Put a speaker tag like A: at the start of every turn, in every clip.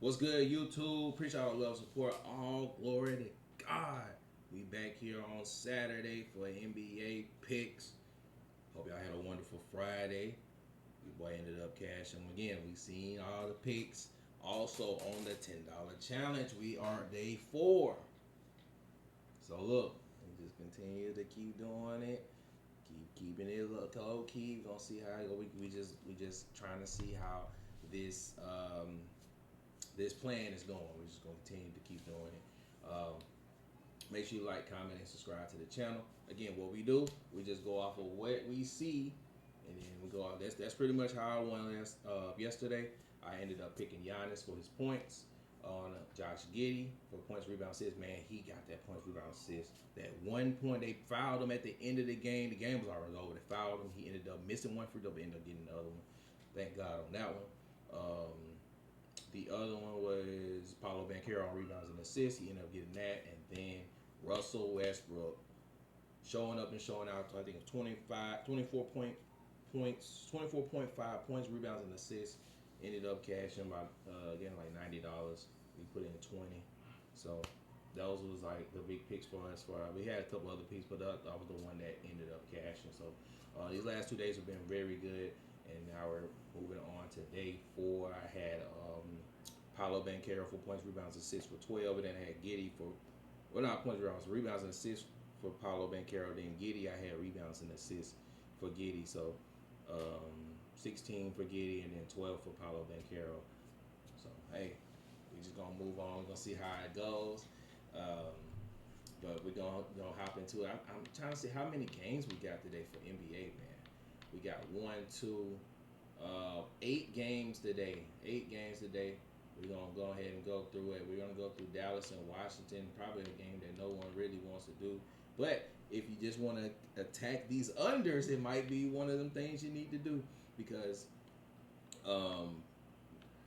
A: What's good, YouTube? Appreciate all the love, support. All glory to God. We back here on Saturday for NBA picks. Hope y'all had a wonderful Friday. Your boy ended up cashing again. We seen all the picks. Also on the $10 challenge, we are day 4. So look, we just continue to keep doing it. Keeping it low key. We're gonna see how it go. We just trying to see how this this plan is going. We're just gonna continue to keep doing it. Make sure you like, comment, and subscribe to the channel. Again, what we do, we just go off of what we see, and then we go off. That's pretty much how I won yesterday. I ended up picking Giannis for his points on Josh Giddey for points, rebound, assists. Man, he got that points, rebound, assists. That 1 point they fouled him at the end of the game. The game was already over. They fouled him. He ended up missing one free throw, but ended up getting the other one. Thank God on that one. The other one was Paulo Banchero on rebounds and assists. He ended up getting that. And then Russell Westbrook showing up and showing out. I think of 24.5 points, rebounds, and assists. Ended up cashing by getting like $90. We put in 20. So those was like the big picks for us. We had a couple other picks, but that was the one that ended up cashing. So these last 2 days have been very good. And now we're moving on to day 4. I had Paolo Banchero for points, rebounds, assists for 12, and then I had Giddey for, well, not points, rebounds and assists for Paolo Banchero. Then Giddey, I had rebounds and assists for Giddey. So 16 for Giddey and then 12 for Paolo Banchero. So hey, we just gonna move on. We're gonna see how it goes. Um, but we're gonna hop into it. I'm trying to see how many games we got today for NBA, man. We got 8 games today. 8 games today. We're gonna go ahead and go through it. We're gonna go through Dallas and Washington. Probably a game that no one really wants to do. But if you just want to attack these unders, it might be one of them things you need to do because um,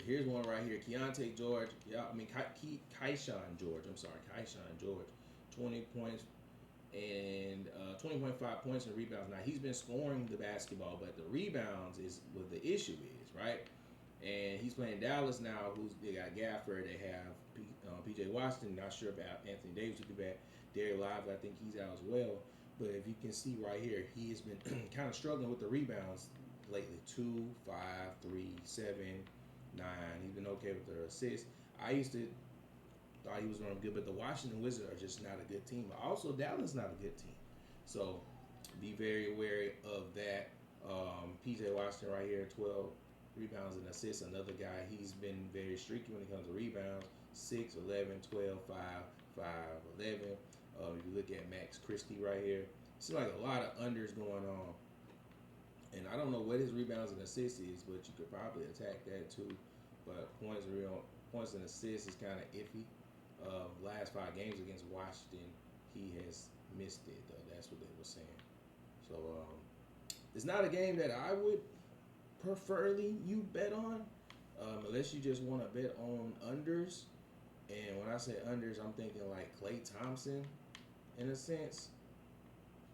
A: here's one right here. Keontae George. Yeah, I mean Kaishan George. I'm sorry, Kaishan George. 20 points and 20.5 points and rebounds. Now he's been scoring the basketball, but the rebounds is what the issue is, right? And he's playing Dallas now. They got Gafford. They have P.J. Washington. Not sure about Anthony Davis will be back. Derek Lively, I think he's out as well. But if you can see right here, he has been kind of struggling with the rebounds lately. 2, 5, 3, 7, 9. He's been okay with the assists. I used to thought he was going to be good, but the Washington Wizards are just not a good team. But also Dallas not a good team. So be very wary of that. P.J. Washington right here, 12 rebounds and assists. Another guy, he's been very streaky when it comes to rebounds. 6, 11, 12, 5, 5, 11. If you look at Max Christie right here, it's like a lot of unders going on. And I don't know what his rebounds and assists is, but you could probably attack that too. But points and assists is kind of iffy. Last 5 games against Washington, he has missed it. That's what they were saying. So it's not a game that I would preferably you bet on, unless you just want to bet on unders. And when I say unders, I'm thinking like Klay Thompson, in a sense,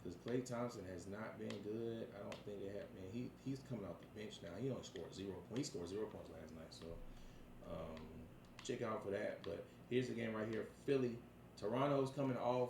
A: because Klay Thompson has not been good. I don't think they have. Man, he's coming off the bench now. He only scored 0 points. He scored 0 points last night. So um, check out for that. But here's the game right here. Philly, Toronto's coming off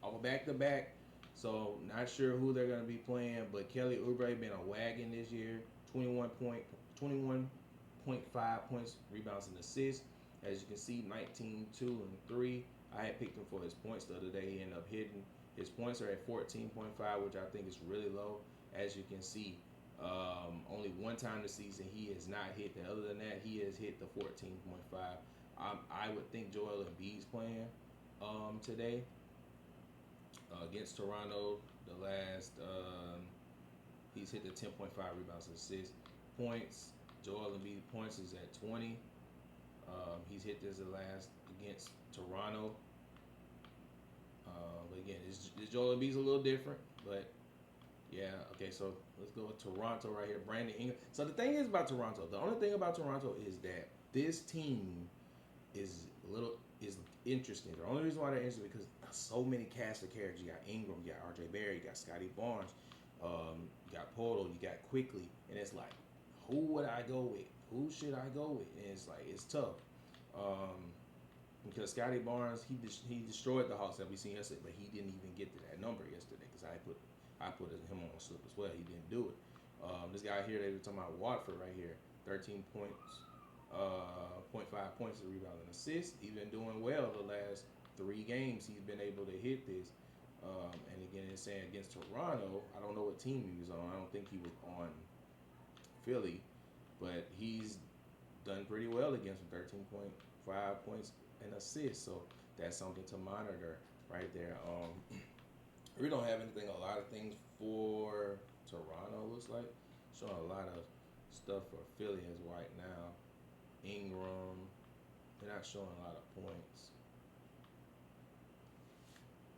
A: off a back to back. So not sure who they're gonna be playing, but Kelly Oubre been a wagon this year. 21.5 points, rebounds, and assists. As you can see, 19, 2, and 3. I had picked him for his points the other day. He ended up hitting. His points are at 14.5, which I think is really low. As you can see, only one time this season he has not hit that. Other than that, he has hit the 14.5. I would think Joel Embiid's playing today against Toronto. The last he's hit the 10.5 rebounds and assists. Points, Joel Embiid points is at 20. He's hit this the last against Toronto. But again, this Joel Embiid's a little different, but yeah, okay, so let's go with Toronto right here. Brandon Ingram. So the thing is about Toronto, the only thing about Toronto is that this team is interesting. The only reason why they're interesting is because so many cast of characters. You got Ingram, you got RJ Barry, you got Scotty Barnes, you got Portal, you got Quickly, and it's like, who would I go with? who should I go with? And it's like it's tough. Because Scotty Barnes, he destroyed the Hawks that we seen yesterday, but he didn't even get to that number yesterday because I put him on a slip as well. He didn't do it. This guy here, they were talking about Watford right here, 13 points, .5 points, a rebound and assist. He's been doing well the last 3 games. He's been able to hit this. And again, it's saying against Toronto. I don't know what team he was on. I don't think he was on Philly, but he's done pretty well against them. 13.5 points and assists. So that's something to monitor right there. We don't have anything, a lot of things for Toronto. Looks like showing a lot of stuff for Philly as right now. Ingram, they're not showing a lot of points.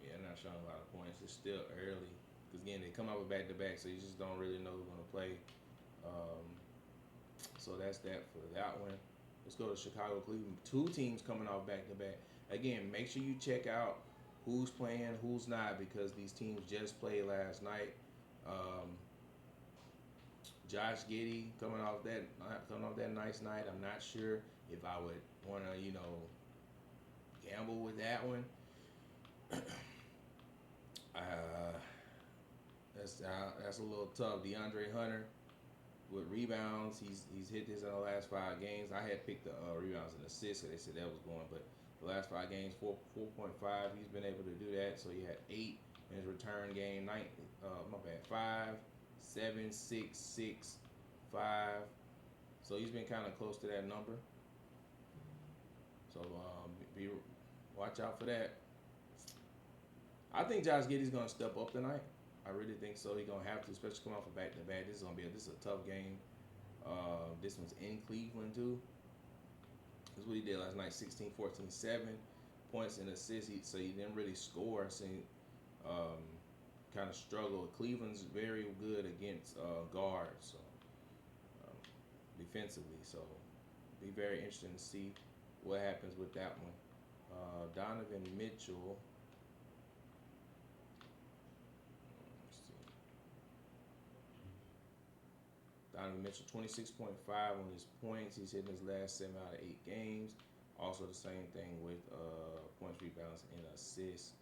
A: Yeah, they're not showing a lot of points. It's still early because again they come out with back to back, so you just don't really know who's gonna play. Um, so that's that for that one. Let's go to Chicago, Cleveland. 2 teams coming off back to back. Again, make sure you check out who's playing, who's not, because these teams just played last night. Josh Giddey coming off that nice night. I'm not sure if I would want to gamble with that one. That's a little tough. DeAndre Hunter with rebounds, he's hit this in the last 5 games. I had picked the rebounds and assists, so they said that was going, but the last 5 games, 4.5. He's been able to do that. So he had 8 in his return game. 5, 7, 6, 6, 5. So he's been kind of close to that number. So watch out for that. I think Josh Giddey's gonna step up tonight. I really think so. He's gonna have to, especially coming off a back to back. This is a tough game. This one's in Cleveland too. That's what he did last night. 16, 14, 7 points and assists. So he didn't really score. So kind of struggled. Cleveland's very good against guards, so defensively. So be very interesting to see what happens with that one. Donovan Mitchell. Donovan Mitchell, 26.5 on his points. He's hitting his last 7 out of 8 games. Also the same thing with points, rebounds, and assists.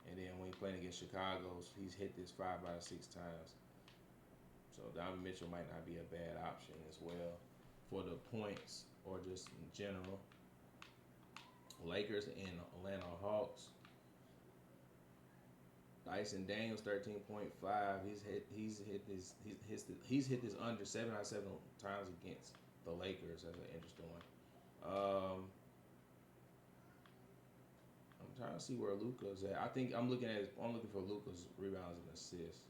A: And then when he's playing against Chicago, he's hit this 5 out of 6 times. So Donovan Mitchell might not be a bad option as well for the points or just in general. Lakers and Atlanta Hawks. Dyson Daniels, 13.5. He's hit this under 7 out of 7 times against the Lakers. That's an interesting one. I'm trying to see where Luka's at. I'm looking for Luka's rebounds and assists.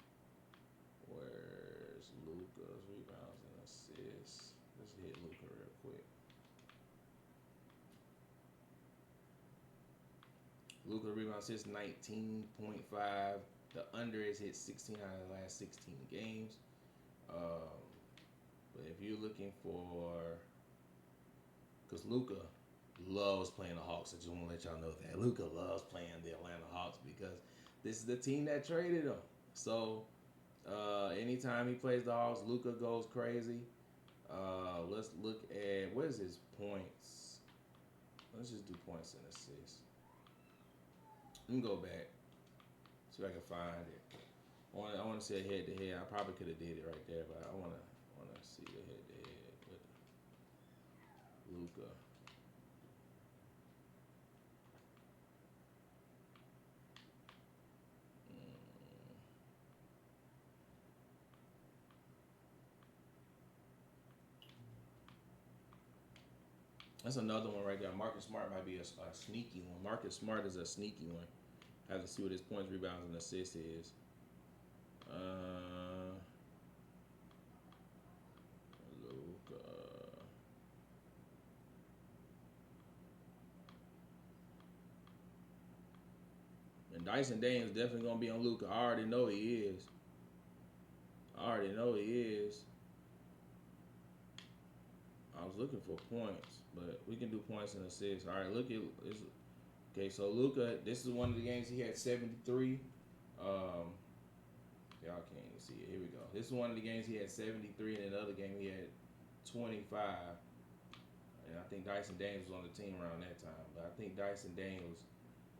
A: Where's Luka's rebounds and assists? Let's hit Luka real quick. Luka rebounds assists 19.5. The under is hit 16 out of the last 16 games. But if you're looking for, because Luka loves playing the Hawks, I just want to let y'all know that Luka loves playing the Atlanta Hawks because this is the team that traded him. So anytime he plays the Hawks, Luka goes crazy. Let's look at what is his points. Let's just do points and assists. Let me go back so I can find it. I want to say head to head. I probably could have did it right there, but I want to see the head to head with Luka. That's another one right there. Marcus Smart might be a sneaky one. Marcus Smart is a sneaky one. I have to see what his points, rebounds, and assists is. Luka. And Dyson Daniels definitely gonna be on Luka. I already know he is. I was looking for points, but we can do points and assists. All right, look at this. Okay, so Luka, this is one of the games he had 73. Y'all can't even see it. Here we go. This is one of the games he had 73, and in the other game he had 25. And I think Dyson Daniels was on the team around that time. But I think Dyson Daniels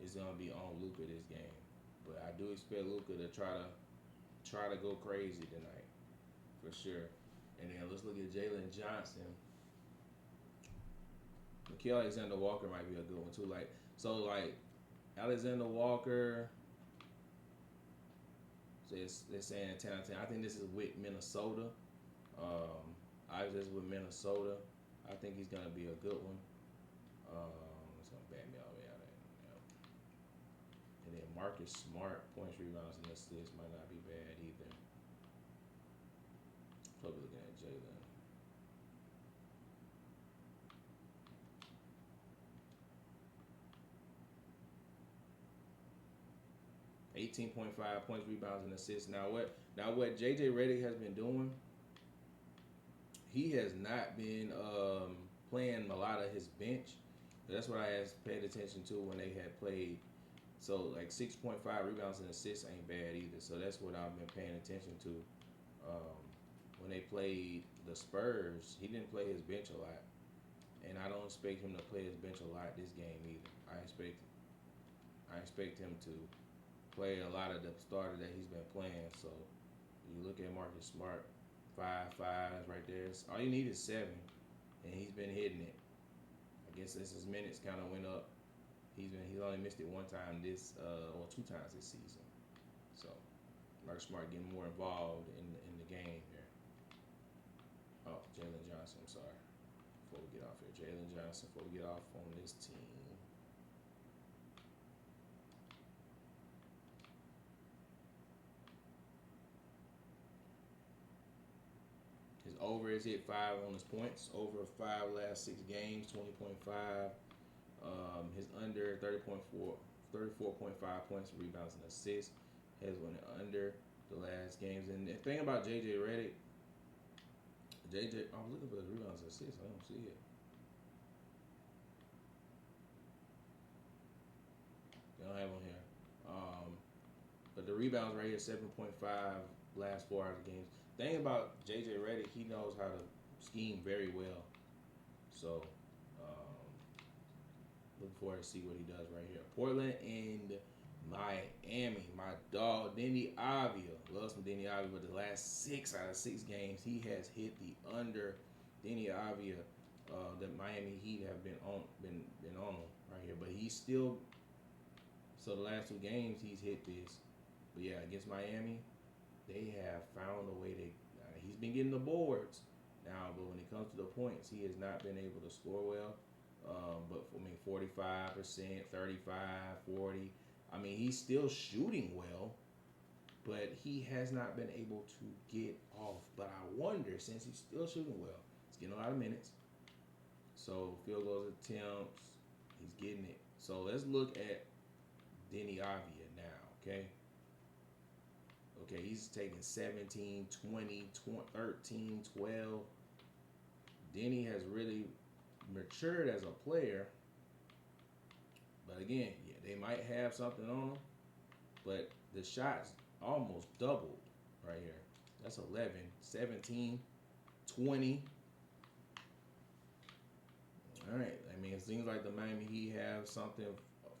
A: is gonna be on Luka this game. But I do expect Luka to try to go crazy tonight for sure. And then let's look at Jalen Johnson. Nickeil Alexander Walker might be a good one too. Like Alexander Walker. So they're saying 10 out of 10. I think this is with Minnesota. I was just with Minnesota. I think he's gonna be a good one. It's gonna bat me all the way out of there. And then Marcus Smart, points, rebounds, and assists might not be bad either. Probably looking at Jalen. 18.5 points, rebounds, and assists. Now what JJ Redick has been doing, he has not been playing a lot of his bench. That's what I paid attention to when they had played. So like 6.5 rebounds and assists ain't bad either. So that's what I've been paying attention to. When they played the Spurs, he didn't play his bench a lot, and I don't expect him to play his bench a lot this game either. I expect him to play a lot of the starter that he's been playing. So you look at Marcus Smart, 5 5s right there. All you need is 7, and he's been hitting it. I guess since his minutes kind of went up, he's only missed it one time or 2 times this season. So Marcus Smart getting more involved in the game here. Oh, Jalen Johnson. I'm sorry. Before we get off here, Jalen Johnson. Before we get off on this team. His over is hit 5 on his points. Over 5 last 6 games, 20.5. His under 34.5 points, rebounds, and assists. Has went under the last games. And the thing about JJ Redick, I'm looking for the rebounds and assists. I don't see it. They don't have on here. But the rebounds right here, 7.5 last 4 hours of games. Thing about JJ Redick, he knows how to scheme very well. So, looking forward to see what he does right here. Portland and Miami. My dog, Deni Avdija. Love some Deni Avdija, but the last 6 out of 6 games, he has hit the under. Deni Avdija, the Miami Heat have been on him right here. But he's still, so the last 2 games, he's hit this. But yeah, against Miami, they have found a way to. He's been getting the boards now, but when it comes to the points, he has not been able to score well. But 45%, 35, 40. I mean, he's still shooting well, but he has not been able to get off. But I wonder, since he's still shooting well, he's getting a lot of minutes. So field goals attempts, he's getting it. So let's look at Deni Avdija now, okay? Okay, he's taking 17, 20, 13, 12. Deni has really matured as a player. But again, yeah, they might have something on him. But the shots almost doubled right here. That's 11, 17, 20. All right. I mean, it seems like the Miami Heat have something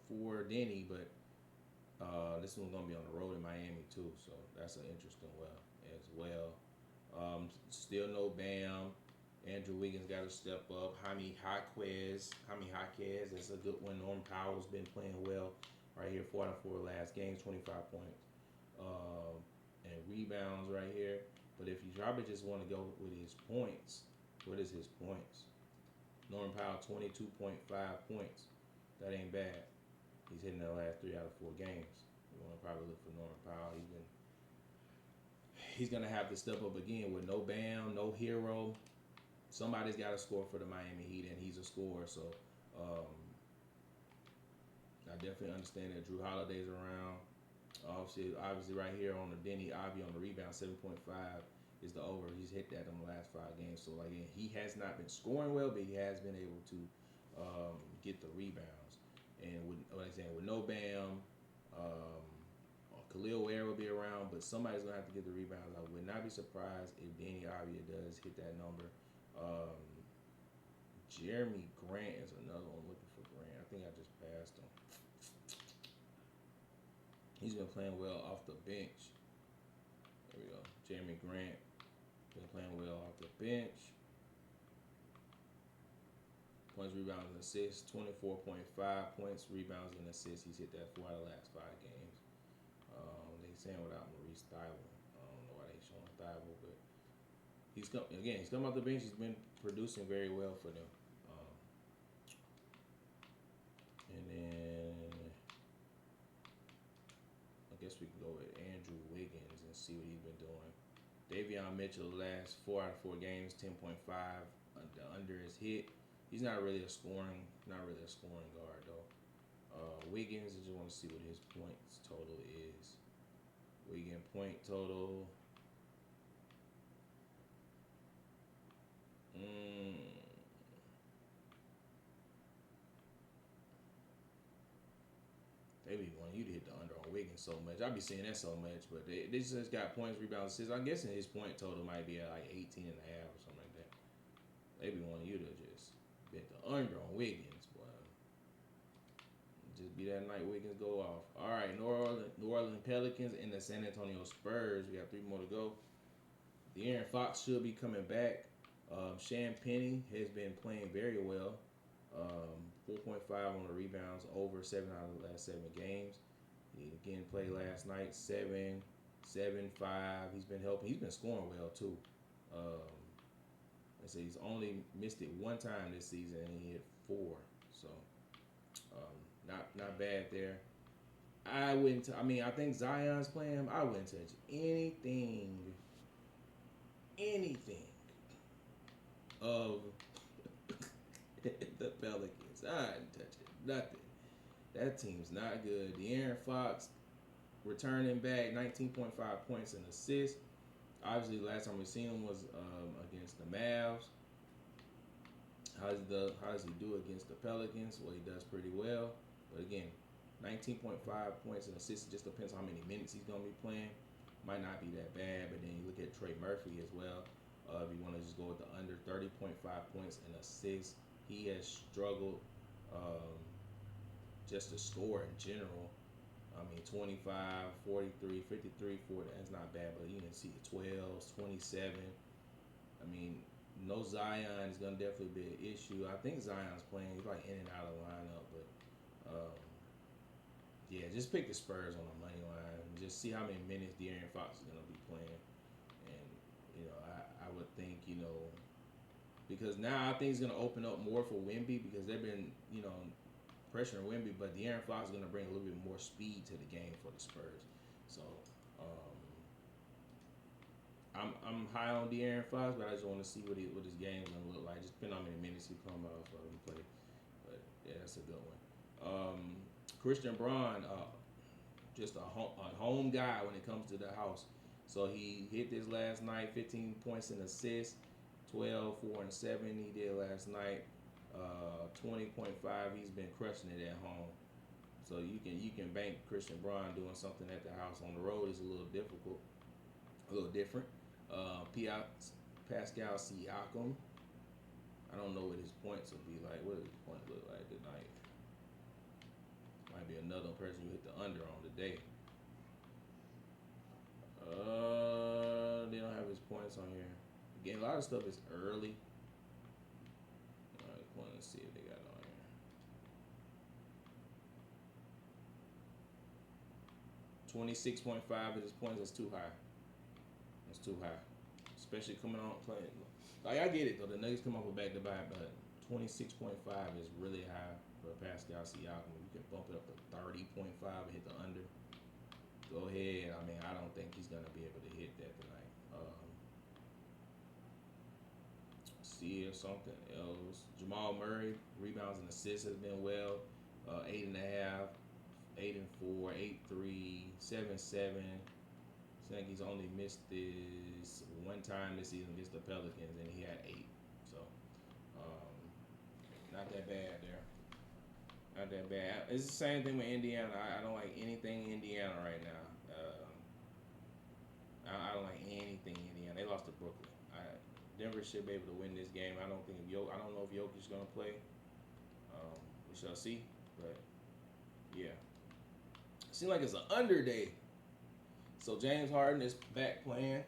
A: for Deni, but this one's gonna be on the road in Miami too, so that's an interesting as well. Still no Bam. Andrew Wiggins got to step up. Jaime Jaquez, that's a good one. Norman Powell's been playing well right here. 4 out of 4 last games, 25 points and rebounds right here. But if you probably just want to go with his points, what is his points? Norman Powell, 22.5 points. That ain't bad. He's hitting the last 3 out of 4 games. You want to probably look for Norman Powell. He's gonna have to step up again with no Bam, no Hero. Somebody's got to score for the Miami Heat, and he's a scorer. So I definitely understand that Drew Holiday's around. Obviously, right here on the Deni Avdija on the rebound, 7.5 is the over. He's hit that in the last 5 games. So again, he has not been scoring well, but he has been able to get the rebounds. And with no Bam, Khalil Ware will be around, but somebody's gonna have to get the rebounds. I would not be surprised if Deni Avdija does hit that number. Um, Jeremy Grant is another one. Looking for Grant. I think I just passed him. He's been playing well off the bench. There we go. Jeremy Grant been playing well off the bench. Points, rebounds, and assists. 24.5 points, rebounds, and assists. He's hit that 4 out of the last 5 games. They saying without Maurice Thybulle. I don't know why they showing Thybulle, but he's come off the bench. He's been producing very well for them. And then I guess we can go with Andrew Wiggins and see what he's been doing. Davion Mitchell, the last 4 out of 4 games, 10.5. The under is hit. He's not really a scoring guard though. Wiggins, I just want to see what his points total is. Wiggins point total. They be wanting you to hit the under on Wiggins so much. I be seeing that so much, but they just got points, rebounds, assists. I'm guessing his point total might be at like 18 and a half or something like that. They be wanting you to just bet the under on Wiggins, boy. Just be that night Wiggins go off. All right, New Orleans Pelicans and the San Antonio Spurs. We got 3 more to go. De'Aaron Fox should be coming back. Shan Penny has been playing very well. 4.5 on the rebounds, over 7 out of the last 7 games. He again played last night, 7, 7, 5. He's been helping. He's been scoring well too. I say he's only missed it 1 time this season, and he hit 4. So not bad there. I wouldn't. I think Zion's playing him. I wouldn't touch anything of the Pelicans. I didn't touch it. Nothing. That team's not good. De'Aaron Fox returning back, 19.5 points and assists. Obviously, last time we seen him was against the Mavs. How does he do against the Pelicans? Well, he does pretty well. But again, 19.5 points and assists. It just depends on how many minutes he's going to be playing. Might not be that bad. But then you look at Trey Murphy as well. If you want to just go with the under, 30.5 points and assists. He has struggled just to score in general. 25, 43, 53, 40. That's not bad, but you can see the 12s, 27. No Zion is going to definitely be an issue. I think Zion's playing. He's like in and out of the lineup, but yeah, just pick the Spurs on the money line. Just see how many minutes De'Aaron Fox is going to be playing. And, I would think, because now I think it's going to open up more for Wemby because they've been, pressuring Wemby, but De'Aaron Fox is going to bring a little bit more speed to the game for the Spurs. So, I'm high on De'Aaron Fox, but I just want to see what his game's going to look like. Just depending on how many minutes he come out for him to play. But, yeah, that's a good one. Christian Braun, just a home guy when it comes to the house. So he hit this last night, 15 points and assists, 12, 4, and 7 he did last night. 20.5, he's been crushing it at home. So you can bank Christian Braun doing something at the house. On the road is a little difficult, a little different. Pascal Siakam, I don't know what his points will be like. What does his point look like tonight? Might be another person who hit the under on today. They don't have his points on here. Again, a lot of stuff is early. Alright, let's see if they got it on here. 26.5 of his points. That's too high. That's too high. Especially coming on playing. Like, I get it though. The Nuggets come off a back to back, but 26.5 is really high for Pascal Siakam. You can bump it up to 30.5 and hit the under. Go ahead. I don't think he's gonna be able to hit that tonight. See if something else. Jamal Murray, rebounds and assists has been well. 8.5, 8 and 4, 8-3, 7-7. I think he's only missed this 1 time this season against the Pelicans, and he had 8. So, not that bad there. Not that bad. It's the same thing with Indiana. I don't like anything Indiana right now. I don't like anything Indiana. They lost to Brooklyn. Denver should be able to win this game. I don't think I don't know if Jokic is gonna play. We shall see. But yeah, seems like it's an under day. So James Harden is back playing.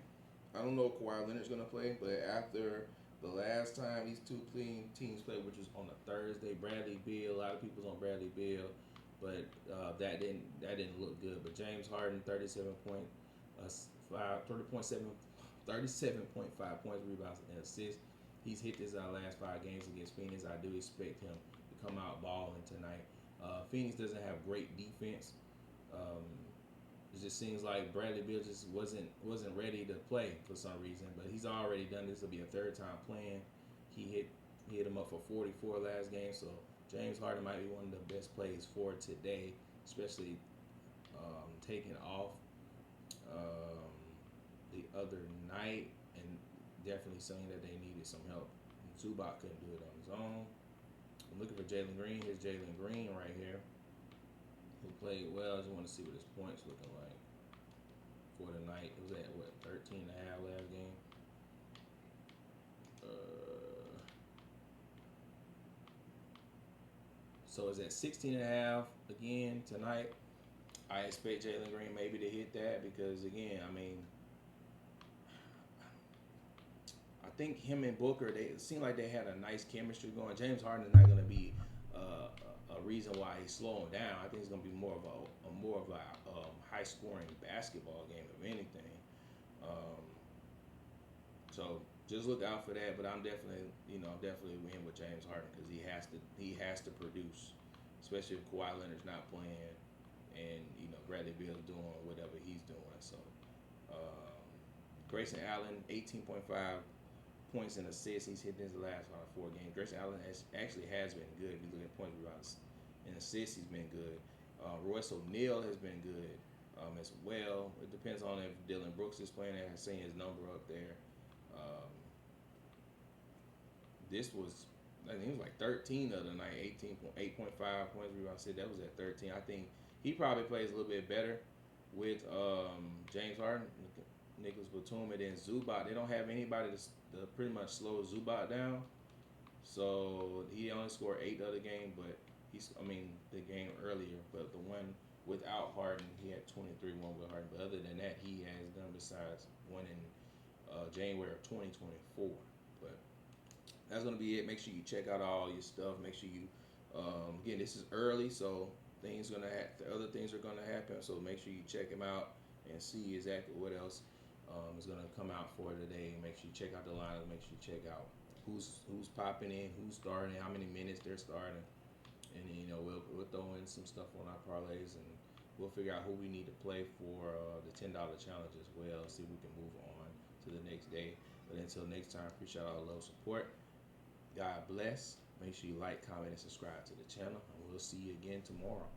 A: I don't know if Kawhi Leonard's gonna play, but after the last time these two teams played, which was on a Thursday, Bradley Beal. A lot of people's on Bradley Beal, but that didn't look good. But James Harden, 37.5 points, rebounds, and assists. He's hit this last 5 games against Phoenix. I do expect him to come out balling tonight. Phoenix doesn't have great defense. Um, it just seems like Bradley Beal just wasn't ready to play for some reason, but he's already done this. Will be a third time playing. He hit him up for 44 last game, so James Harden might be one of the best plays for today, especially taking off the other night, and definitely saying that they needed some help. Zubac couldn't do it on his own. I'm looking for Jalen Green. Here's Jalen Green right here, who played well. I just want to see what his points looking like for the night. It was at what, 13 and a half last game. So it's at 16 and a half again tonight. I expect Jalen Green maybe to hit that because again, I mean, I think him and Booker, it seemed like they had a nice chemistry going. James Harden is not going to be a reason why he's slowing down. I think it's going to be more of a high scoring basketball game if anything. So just look out for that. But I'm definitely in with James Harden because he has to produce, especially if Kawhi Leonard's not playing and Bradley Beal's doing whatever he's doing. So Grayson Allen, 18.5 points and assists. He's hit his last 4 games. Grayson Allen actually has been good. If you look at points, rebounds, and assists, he's been good. Royce O'Neal has been good as well. It depends on if Dylan Brooks is playing. I have seen his number up there. This was, I think it was like 13 the other night, 8.5 points, rebounds. I said that was at 13. I think he probably plays a little bit better with James Harden, Nicholas Batum, and then Zubac. They don't have anybody to pretty much slow Zubac down. So he only scored 8 the other game, but the game earlier. But the one without Harden, he had 23, one with Harden. But other than that, he has done besides one in January of 2024. But that's going to be it. Make sure you check out all your stuff. Make sure you, again, this is early, so the other things are going to happen. So make sure you check them out and see exactly what else is going to come out for today. Make sure you check out the lineup. Make sure you check out who's popping in, who's starting, how many minutes they're starting, and then, we'll throw in some stuff on our parlays, and we'll figure out who we need to play for the $10 challenge as well. See if we can move on to the next day. But until next time, appreciate all the love support. God bless. Make sure you like, comment, and subscribe to the channel, and we'll see you again tomorrow.